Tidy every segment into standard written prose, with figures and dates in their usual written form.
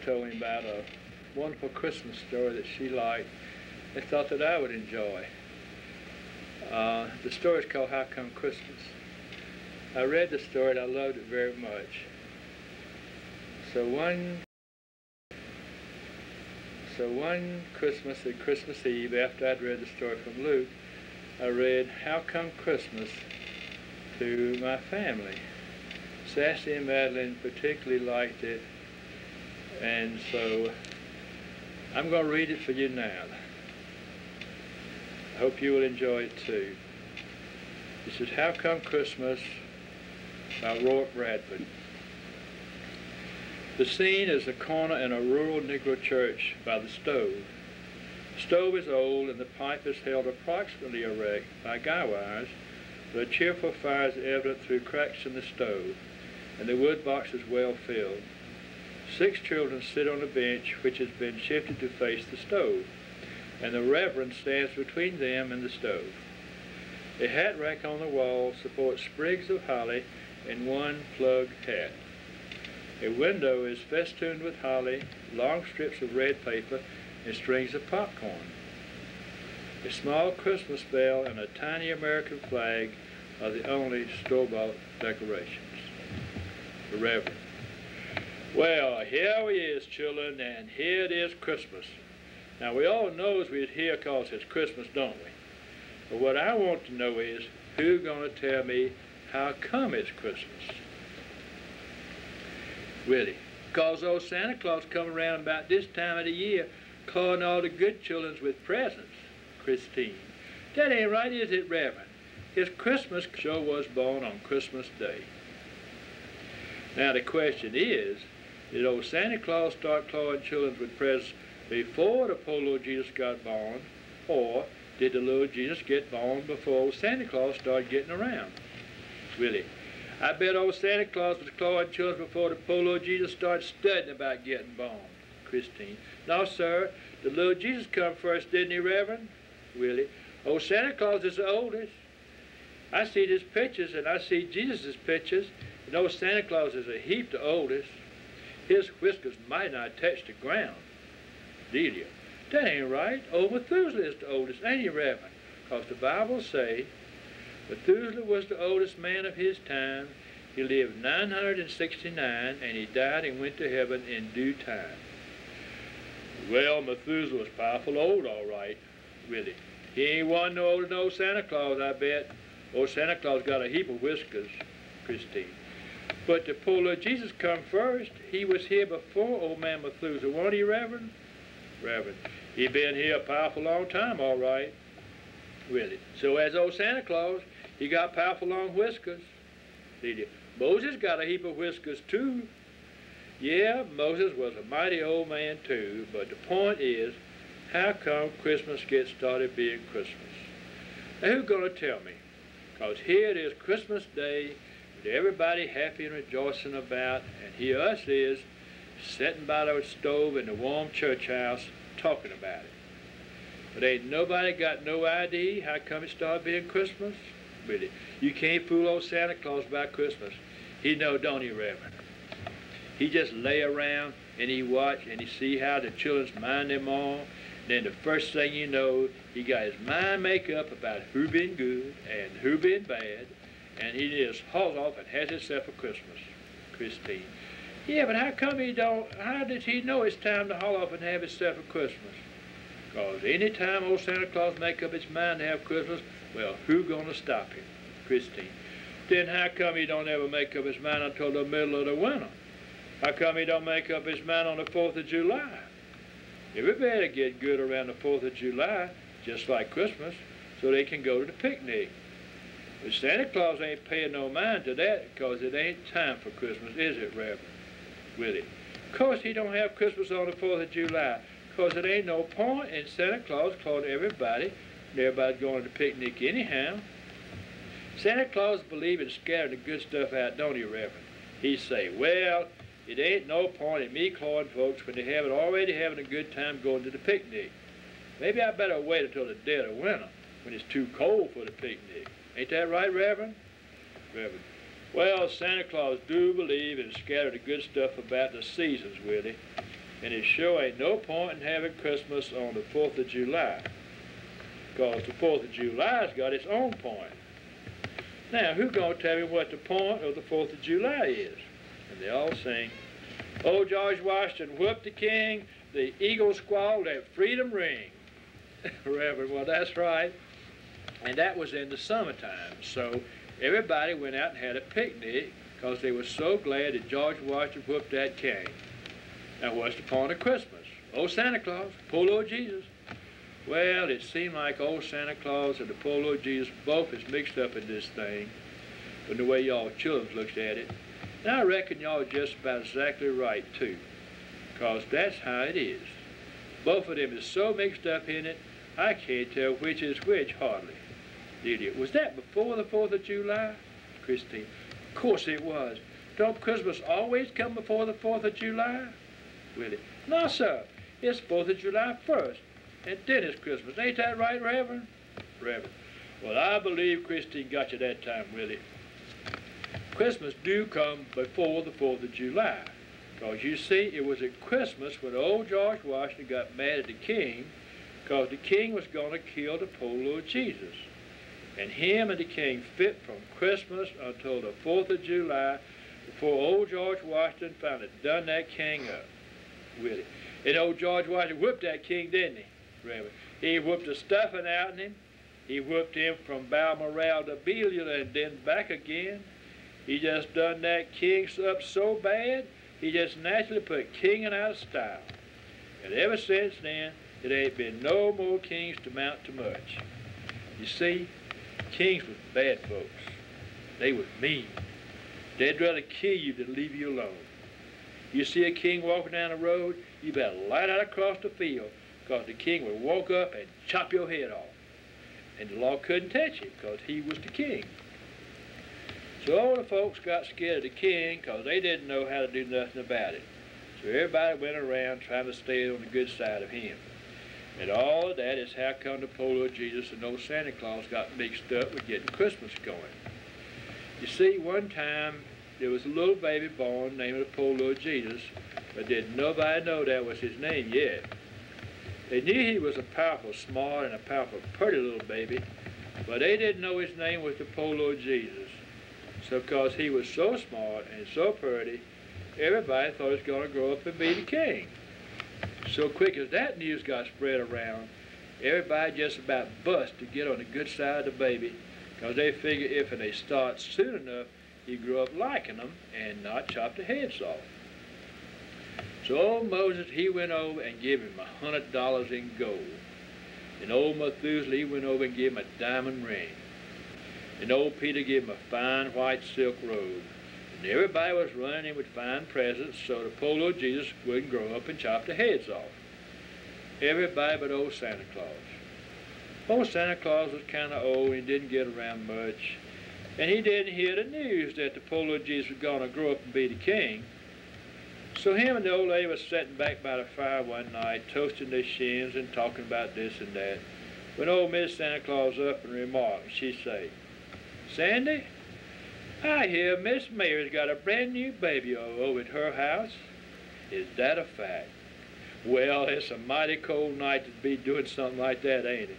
told me about a wonderful Christmas story that she liked and thought that I would enjoy. The story is called How Come Christmas. I read the story and I loved it very much. So one Christmas, at Christmas Eve, after I'd read the story from Luke, I read How Come Christmas to my family. Sassy and Madeline particularly liked it, and so I'm going to read it for you now. I hope you will enjoy it too. This is How Come Christmas by Roy Bradford. The scene is a corner in a rural Negro church by the stove. The stove is old and the pipe is held approximately erect by guy wires, but a cheerful fire is evident through cracks in the stove, and the wood box is well filled. 6 children sit on a bench which has been shifted to face the stove, and the Reverend stands between them and the stove. A hat rack on the wall supports sprigs of holly and one plug hat. A window is festooned with holly, long strips of red paper, and strings of popcorn. A small Christmas bell and a tiny American flag are the only store-bought decorations. The Reverend. Well, here we is, children, and here it is Christmas. Now, we all knows we're here because it's Christmas, don't we? But what I want to know is, who's going to tell me how come it's Christmas? Really? Because old Santa Claus come around about this time of the year, calling all the good children with presents. Christine. That ain't right, is it, Reverend? His Christmas sure was born on Christmas Day. Now the question is, did old Santa Claus start clawing children with presents before the poor little Jesus got born, or did the little Jesus get born before old Santa Claus started getting around? Really? I bet old Santa Claus was clawing children before the poor little Jesus started studying about getting born. Christine. No, sir. The little Jesus come first, didn't he, Reverend? Willie. Old Santa Claus is the oldest. I see his pictures, and I see Jesus' pictures, and old Santa Claus is a heap the oldest. His whiskers might not touch the ground. Delia. That ain't right. Old Methuselah is the oldest, ain't he, Reverend? Because the Bible say Methuselah was the oldest man of his time. He lived 969, and he died and went to heaven in due time. Well, Methuselah was powerful old, all right. Really. He ain't one no older than old Santa Claus, I bet. Old Santa Claus got a heap of whiskers, Christine. But the poor little Jesus come first. He was here before old man Methuselah, wasn't he, Reverend? Reverend. He been here a powerful long time, all right. Really. So as old Santa Claus, he got powerful long whiskers. Did Moses got a heap of whiskers too. Yeah, Moses was a mighty old man too, but the point is, how come Christmas gets started being Christmas? Now who's going to tell me? Because here it is Christmas Day, with everybody happy and rejoicing about, and here us is, sitting by the stove in the warm church house, talking about it. But ain't nobody got no idea how come it started being Christmas? Really, you can't fool old Santa Claus about Christmas. He know, don't he, Reverend? He just lay around and he watch and he see how the children's mind them all. And then the first thing you know, he got his mind make up about who been good and who been bad, and he just hauls off and has himself a Christmas. Christine. Yeah, but how come he don't, how did he know it's time to haul off and have himself a Christmas? Because any time old Santa Claus make up his mind to have Christmas, well, who gonna stop him? Christine. Then how come he don't ever make up his mind until the middle of the winter? How come he don't make up his mind on the 4th of July? Everybody get good around the 4th of July, just like Christmas, so they can go to the picnic. But Santa Claus ain't paying no mind to that because it ain't time for Christmas, is it, Reverend? Willie? Of course he don't have Christmas on the 4th of July because it ain't no point in Santa Claus calling everybody and everybody's going to the picnic anyhow. Santa Claus believe in scaring the good stuff out, don't he, Reverend? He say, well, it ain't no point in me clawing folks when they already having a good time going to the picnic. Maybe I better wait until the dead of winter when it's too cold for the picnic. Ain't that right, Reverend? Reverend. Well, Santa Claus do believe in scattering the good stuff about the seasons, Willie. And it sure ain't no point in having Christmas on the 4th of July, because the 4th of July's got its own point. Now, who's going to tell me what the point of the 4th of July is? And they all sing, "Old George Washington whooped the king, the eagle squawked, let freedom ring." Reverend, well, that's right. And that was in the summertime. So everybody went out and had a picnic because they were so glad that George Washington whooped that king. Now, what's the point of Christmas? Old Santa Claus, poor Lord Jesus. Well, it seemed like old Santa Claus and the poor Lord Jesus both is mixed up in this thing from the way y'all children looks at it. And I reckon y'all are just about exactly right, too, because that's how it is. Both of them is so mixed up in it, I can't tell which is which hardly. Lydia, was that before the 4th of July? Christine, of course it was. Don't Christmas always come before the 4th of July? Willie, no, sir. It's 4th of July first, and then it's Christmas. Ain't that right, Reverend? Reverend, well, I believe Christine got you that time, Willie. Christmas do come before the 4th of July, because you see, it was at Christmas when old George Washington got mad at the king, because the king was going to kill the poor Lord Jesus. And him and the king fit from Christmas until the 4th of July before old George Washington finally done that king up. Willie. And old George Washington whooped that king, didn't he? Reverend. He whooped the stuffing out of him. He whooped him from Balmoral to Belial and then back again. He just done that king up so bad, he just naturally put kinging out of style. And ever since then, it ain't been no more kings to mount to much. You see, kings was bad folks. They was mean. They'd rather kill you than leave you alone. You see a king walking down the road, you better light out across the field, because the king would walk up and chop your head off. And the law couldn't touch him, because he was the king. So all the folks got scared of the king, because they didn't know how to do nothing about it. So everybody went around trying to stay on the good side of him. And all of that is how come the poor Lord Jesus and old Santa Claus got mixed up with getting Christmas going. You see, one time there was a little baby born named the poor Lord Jesus, but didn't nobody know that was his name yet. They knew he was a powerful smart and a powerful pretty little baby, but they didn't know his name was the poor Lord Jesus. So because he was so smart and so pretty, everybody thought he was going to grow up and be the king. So quick as that news got spread around, everybody just about bust to get on the good side of the baby, because they figured if they start soon enough, he'd grow up liking them and not chop their heads off. So old Moses, he went over and gave him $100 in gold. And old Methuselah, he went over and gave him a diamond ring. And old Peter gave him a fine white silk robe. And everybody was running in with fine presents so the poor Lord Jesus wouldn't grow up and chop their heads off. Everybody but old Santa Claus. Old Santa Claus was kind of old and didn't get around much. And he didn't hear the news that the poor Lord Jesus was going to grow up and be the king. So him and the old lady was sitting back by the fire one night, toasting their shins and talking about this and that, when old Miss Santa Claus up and remarked, she said, "Sandy, I hear Miss Mary's got a brand new baby over at her house. Is that a fact?" Well, it's a mighty cold night to be doing something like that, ain't it?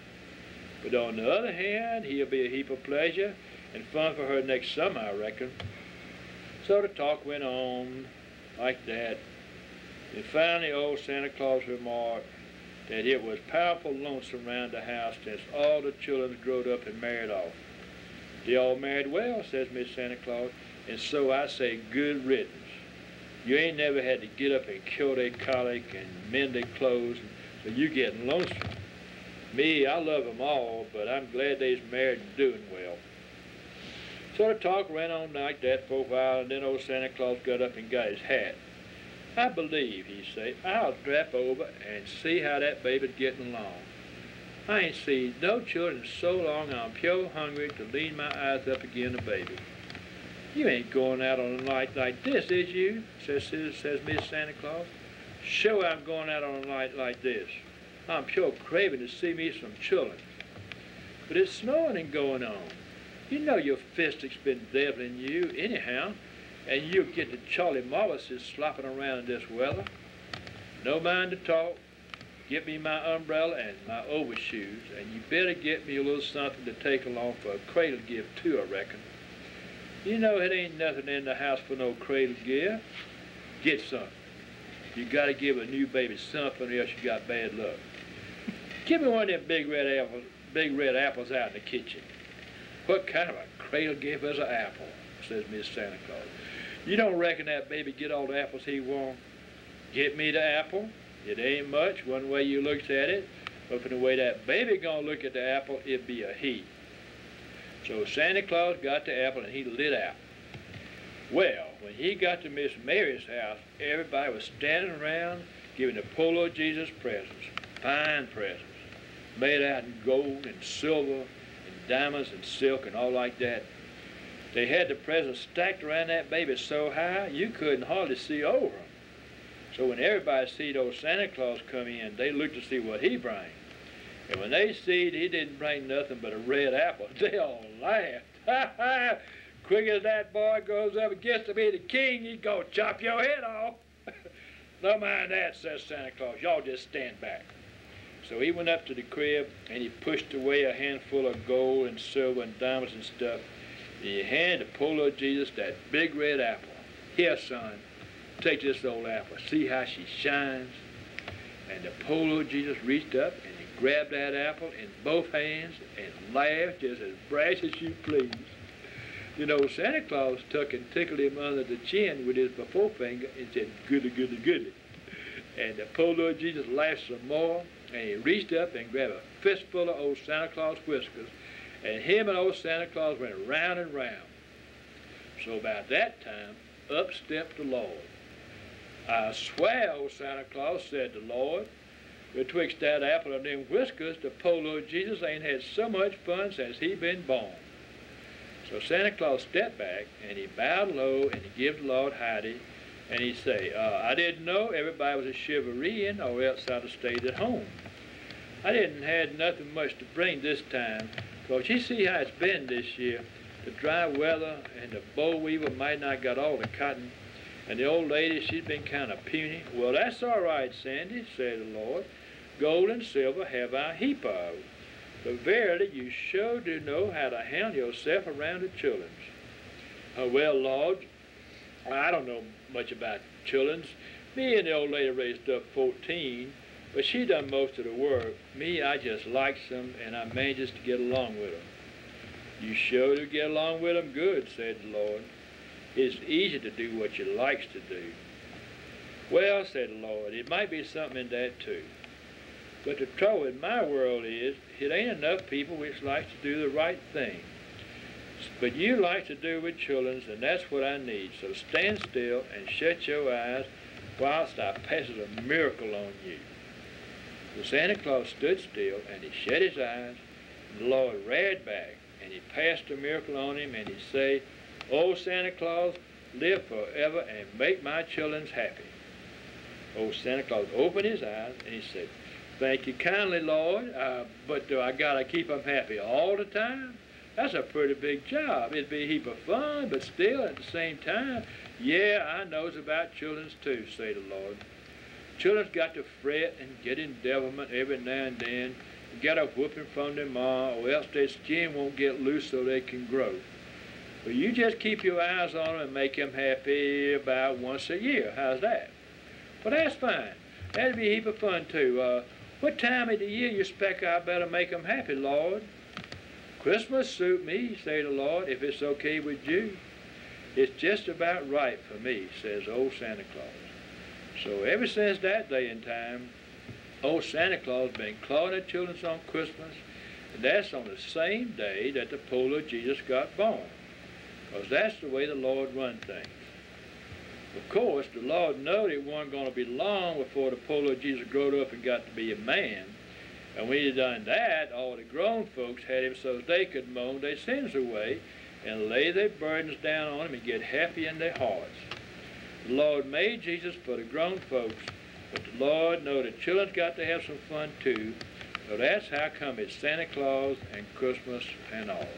But on the other hand, he'll be a heap of pleasure and fun for her next summer, I reckon. So the talk went on like that. And finally old Santa Claus remarked that it was powerful lonesome around the house since all the children growed up and married off. They all married well, says Miss Santa Claus, and so I say good riddance. You ain't never had to get up and cure their colic and mend their clothes, so you getting lonesome. Me, I love them all, but I'm glad they's married and doing well. So the talk ran on like that for a while, and then old Santa Claus got up and got his hat. "I believe," he said, "I'll drop over and see how that baby's getting along. I ain't seen no children so long I'm pure hungry to lean my eyes up again the baby." "You ain't going out on a night like this, is you?" says Miss Santa Claus. "Sure I'm going out on a night like this. I'm pure craving to see me some children. But it's snowing and going on. You know your fistic's been deviling you anyhow, and you'll get the Charlie Morrises slopping around in this weather. no mind to talk. Get me my umbrella and my overshoes, and you better get me a little something to take along for a cradle gift too, I reckon. You know it ain't nothing in the house for no cradle gift. Get something. You gotta give a new baby something or else you got bad luck. Give me one of them big red apples out in the kitchen. What kind of a cradle gift is an apple? Says Miss Santa Claus. You don't reckon that baby get all the apples he want? Get me the apple. It ain't much one way you looks at it, but from the way that baby gonna look at the apple, it be a he. So Santa Claus got the apple and he lit out. Well, when he got to Miss Mary's house, everybody was standing around giving the poor little Jesus presents, fine presents, made out in gold and silver and diamonds and silk and all like that. They had the presents stacked around that baby so high you couldn't hardly see over them. So when everybody see those Santa Claus come in, they looked to see what he bring. And when they see he didn't bring nothing but a red apple, they all laughed. Ha ha! Quick as that boy goes up and gets to be the king, he's gonna chop your head off. Don't mind that, says Santa Claus. Y'all just stand back. So he went up to the crib and he pushed away a handful of gold and silver and diamonds and stuff. And he handed the poor little Jesus that big red apple. Here, son. Take this old apple, see how she shines. And the poor little Jesus reached up and he grabbed that apple in both hands and laughed just as brash as you please. You know, Santa Claus took and tickled him under the chin with his forefinger and said, goody, goody, goody. And the poor little Jesus laughed some more, and he reached up and grabbed a fistful of old Santa Claus whiskers, and him and old Santa Claus went round and round. So about that time, up stepped the Lord. I swear, old Santa Claus, said the Lord, betwixt that apple and them whiskers, the poor little Jesus ain't had so much fun since he been born. So Santa Claus stepped back, and he bowed low, and he give the Lord howdy, and he say, I didn't know everybody was a chivalrying, or else I'd have stayed at home. I didn't had nothing much to bring this time, because you see how it's been this year. The dry weather and the boll weevil might not got all the cotton, and the old lady, she's been kind of puny. Well, that's all right, Sandy, said the Lord. Gold and silver have I a heap of. But verily, you sure do know how to handle yourself around the children. Well, Lord, I don't know much about children. Me and the old lady raised up 14, but she done most of the work. Me, I just likes them, and I manages to get along with them. You sure do get along with them good, said the Lord. It's easy to do what you likes to do. Well, said the Lord, it might be something in that too. But the trouble in my world is, it ain't enough people which likes to do the right thing. But you like to do with children, and that's what I need. So stand still and shut your eyes whilst I passes a miracle on you. So Santa Claus stood still, and he shut his eyes, and the Lord reared back, and he passed a miracle on him, and he say, "Oh, Santa Claus, live forever and make my children happy." Oh, Santa Claus opened his eyes, and he said, "Thank you kindly, Lord, but do I got to keep them happy all the time? That's a pretty big job. It'd be a heap of fun, but still, at the same time, yeah, I knows about children too," say the Lord. Children's got to fret and get in devilment every now and then, and get a whooping from their ma, or else their skin won't get loose so they can grow. But you just keep your eyes on them and make them happy about once a year. How's that? Well, that's fine. That'd be a heap of fun too. What time of the year you expect I better make them happy, Lord? Christmas suit me, say the Lord, if it's okay with you. It's just about right for me, says old Santa Claus. So ever since that day and time, old Santa Claus been clawing at children on Christmas, and that's on the same day that the poor little Jesus got born, because that's the way the Lord run things. Of course, the Lord knowed it wasn't going to be long before the poor little Jesus growed up and got to be a man. And when he done that, all the grown folks had him so they could moan their sins away and lay their burdens down on him and get happy in their hearts. The Lord made Jesus for the grown folks, but the Lord knowed the children's got to have some fun too. So that's how come it's Santa Claus and Christmas and all.